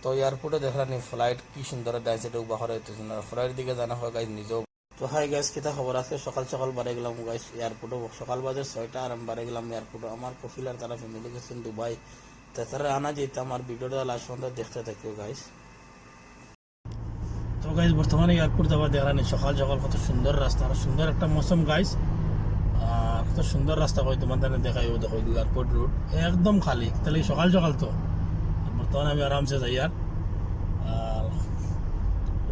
তো এয়ারপোর্টে দেখলাম ফ্লাইট কি সুন্দর দাইছে এটা বাহর হইতেছে না ফ্লাইট দিকে জানা হয় গাইজ নিজেও। তো হাই গাইজ কিতা খবর আজকে সকাল সকাল বাড়ে গেলাম গাইজ এয়ারপোর্টে সকাল বাজে 6টা আর আমি বাড়ে গেলাম এয়ারপোর্টে আমার কফিল আর তারা ফ্যামিলি গেছেন দুবাই। তাছাড়া আনা যেতে আমার ভিডিওটা লাস্ট পর্যন্ত দেখতে থাকিও গাইজ। তো গাইজ বর্তমানে এয়ারপোর্ট যাওয়া দেখলানি সকাল সকাল কত সুন্দর রাস্তা আর সুন্দর একটা মৌসুম গাইজ আর কত সুন্দর রাস্তা হয় তোমার দ্বারা দেখাই দেখো এয়ারপোর্ট রুট একদম খালি তাহলে সকাল সকাল তো বর্তমানে আমি আরামসে যাই আর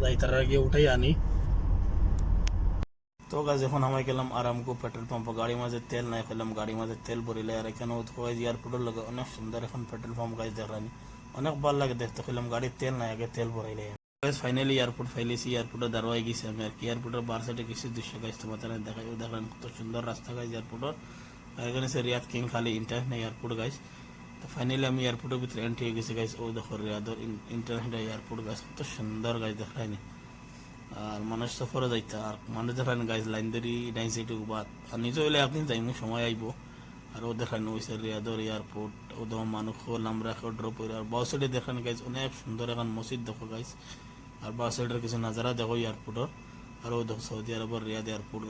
যাই তার আগে উঠাই আনি। তো গাছ এখন আমি গেলাম আরামকো পেট্রোল পাম্প গাড়ি মাঝে তেল নাই ফেলাম গাড়ি মাঝে তেল ভরিলে আর এখানে এয়ারপোর্টের লগে অনেক সুন্দর এখন পেট্রোল পাম্প গাছ দেখলানি অনেক ভালো লাগে দেখতে ফেলাম গাড়ির তেল নাই আগে তেল ভরাইলে ফাইনালি এয়ারপোর্ট ফাইলেছি এয়ারপোর্টে দাঁড়াই গেছি আমি আর কি এয়ারপোর্টের বার সাইডে কিছু দৃশ্য গাছ তোমার দেখাই দেখলেন কত সুন্দর রাস্তা গাছ এয়ারপোর্টের এখানে সে রিয়াদ কিং খালি ইন্টারন্যাশনাল এয়ারপোর্ট গাছ। তো ফাইনালি আমি এয়ারপোর্টের ভিতরে এন্ট্রি হয়ে গেছি গাইস ও দেখো রিয়াদর ইন্টারন্যাশনাল এয়ারপোর্ট গাছ কত সুন্দর গাছ দেখায়নি আর মানুষ সফরে যাইতে আর মানুষ দেখানি গাইজ লাইন ধরি ডাইন সাইডে বাদ আর নিজে হইলে আপনি যাইমু সময় আইব আর ও দেখানি ওইসে রিয়াদর এয়ারপোর্ট ও দেখো মানুষ আমরা ড্রপ করে আর বাউ সাইডে দেখানি গাইজ অনেক সুন্দর এখন মসজিদ দেখো গাইজ আর বাউ সাইডের কিছু নাজারা দেখো এয়ারপোর্টের আর ও দেখো সৌদি আরবের রিয়াদ এয়ারপোর্ট।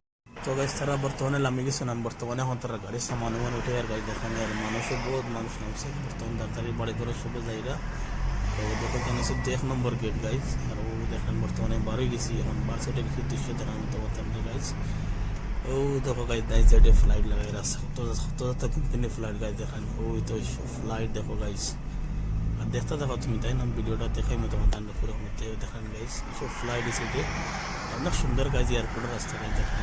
তো গাইজ তারা বর্তমানে নামি গেছে না বর্তমানে এখন তারা গাড়ির সামান উঠে আর গাইজ দেখানি আর মানুষও বহুত মানুষ নামছে বর্তমান তাড়াতাড়ি বাড়ি করে সবে যাইরা। তো দেখো কেন হচ্ছে 1 নম্বর গেট গাইজ আর ও দেখেন বর্তমানে বারোই গেছি এখন বার সাইডে কিছু দৃশ্য দেখার মতো বলতাম গাইজ ও দেখো গাইজ দাই সাইডে ফ্লাইট লাগাই রাস্তা কিন্তু ফ্লাইট গাইজ দেখান ওই তো ফ্লাইট দেখো গাইজ আর দেখতে দেখো তুমি তাই না ভিডিওটা দেখাই মতো তোমার পুরো মতো দেখান গাইজ সব ফ্লাইট সাইডে অনেক সুন্দর গাইজ এয়ারপোর্টের রাস্তা গাইজ দেখান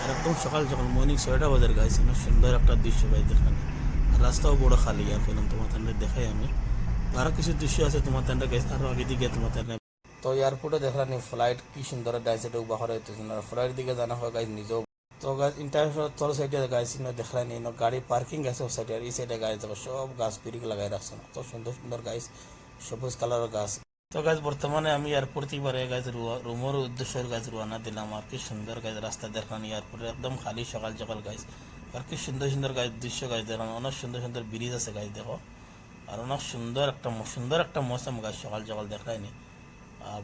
আর একদম সকাল সকাল মর্নিং 6টা বাজার গাইজ অনেক সুন্দর একটা দৃশ্য গাইজ দেখান আর রাস্তাও বড় খালি আর পেলাম তোমার দেখাই আমি আরো কিছু দৃশ্য আছে তোমার গাইজ আরো আগে দিকে তোমার। তো এয়ারপোর্টে দেখলাম ফ্লাইট কি সুন্দর দাইছে এটা বাহর হইতেছে না ফ্লাইট দিকে জানা হয় গাইজ নিজেও। তো গাছ ইন্টারন্যাশনাল তোর সাইডে গাছ দেখলাম গাড়ি পার্কিং আছে ও সাইডে আর এই সাইডে গাছ দেখো সব গাছ পিরিক লাগাই রাখছে না তো সুন্দর সুন্দর গাছ সবুজ কালারের গাছ। তো গাছ বর্তমানে আমি এয়ারপোর্ট থেকে বারে গাছ রুমের উদ্দেশ্যের গাছ রোয়ানা দিলাম আর কি সুন্দর গাছ রাস্তা দেখলাম এয়ারপোর্টে একদম খালি সকাল সকাল গাছ আর কি সুন্দর সুন্দর গাছ দৃশ্য গাছ দেখলাম অনেক সুন্দর সুন্দর ব্রিজ আছে গাছ দেখো আর অনেক সুন্দর একটা মৌসুম গাছ সকাল সকাল দেখায়নি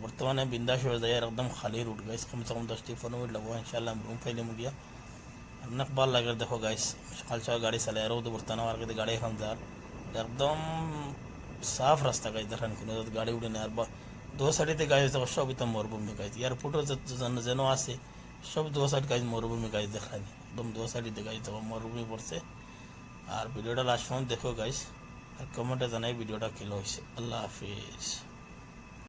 বর্তমানে বিন্দাস হয়ে যায় আর একদম খালি রুট গাইস কমসে কম 10-15 মিনিট লাগবো ইনশাল্লাহ রুম ফাইলে গিয়া অনেক ভালো লাগে দেখো গাইস সকাল সকাল গাড়ি চালাই আর তো বর্তমানে আর কিন্তু গাড়ি এখন যার একদম সাফ রাস্তা গাইস দেখেন কোনো গাড়ি উঠে না আর দো সাইডে গাড়ি দেখো সবই তো মরুভূমি গাইস এয়ারপোর্টও যেন আছে সব দো সাইড গাইস মরুভূমি গাইস দেখায়নি একদম দো সাইডে গাইস দেখো মরুভূমি পড়ছে। আর ভিডিওটা লাস্ট পর্যন্ত দেখো গাইস আর কমেন্টে জানাই ভিডিওটা কেলো হয়েছে। আল্লাহ হাফিজ।